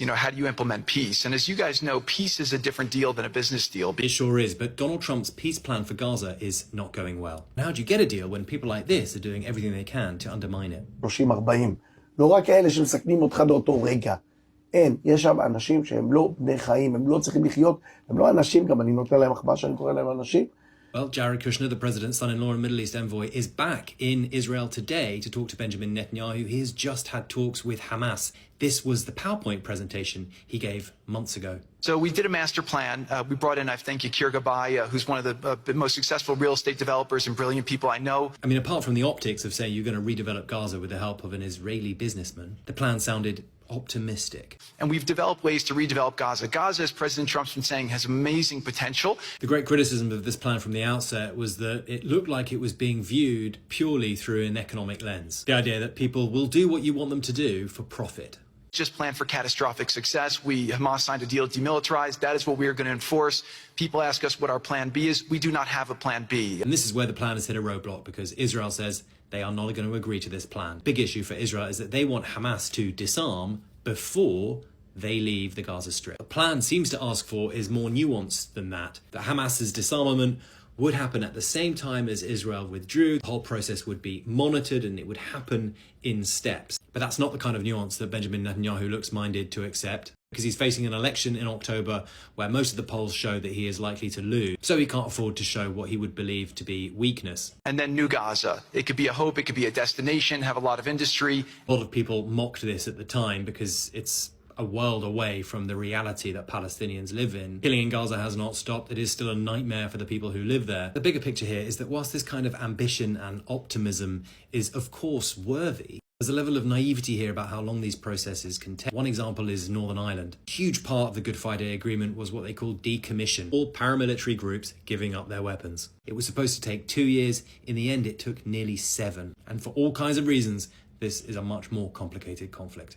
How do you implement peace? And as you guys know, peace is a different deal than a business deal. It sure is, but Donald Trump's peace plan for Gaza is not going well. And how do you get a deal when people like this are doing everything they can to undermine it? 30-40. לא רק אלה שמסכנים אותך באותו רגע. אין, יש שם אנשים שהם לא בני חיים, הם לא צריכים לחיות, הם לא אנשים, גם אני נותן להם מחמאה שאני קורא להם אנשים. Well, Jared Kushner, the president's son-in-law and Middle East envoy, is back in Israel today to talk to Benjamin Netanyahu. He has just had talks with Hamas. This was the PowerPoint presentation he gave months ago. So we did a master plan. We brought in, I think, Yakir Gabay, who's one of the most successful real estate developers and brilliant people I know. I mean, apart from the optics of saying you're going to redevelop Gaza with the help of an Israeli businessman, the plan sounded optimistic. And we've developed ways to redevelop Gaza. Gaza, as President Trump's been saying, has amazing potential. The great criticism of this plan from the outset was that it looked like it was being viewed purely through an economic lens. The idea that people will do what you want them to do for profit. Just planned for catastrophic success. Hamas signed a deal to demilitarize. That is what we are going to enforce. People ask us what our plan B is. We do not have a plan B. And this is where the plan has hit a roadblock because Israel says they are not going to agree to this plan. Big issue for Israel is that they want Hamas to disarm before they leave the Gaza Strip. The plan seems to ask for is more nuanced than that. That Hamas's disarmament would happen at the same time as Israel withdrew. The whole process would be monitored and it would happen in steps. But that's not the kind of nuance that Benjamin Netanyahu looks minded to accept because he's facing an election in October where most of the polls show that he is likely to lose. So he can't afford to show what he would believe to be weakness. And then New Gaza. It could be a hope, it could be a destination, have a lot of industry. A lot of people mocked this at the time because it's a world away from the reality that Palestinians live in. Killing in Gaza has not stopped. It is still a nightmare for the people who live there. The bigger picture here is that whilst this kind of ambition and optimism is of course worthy, there's a level of naivety here about how long these processes can take. One example is Northern Ireland. A huge part of the Good Friday Agreement was what they called decommission, all paramilitary groups giving up their weapons. It was supposed to take 2 years. In the end, it took nearly 7. And for all kinds of reasons, this is a much more complicated conflict.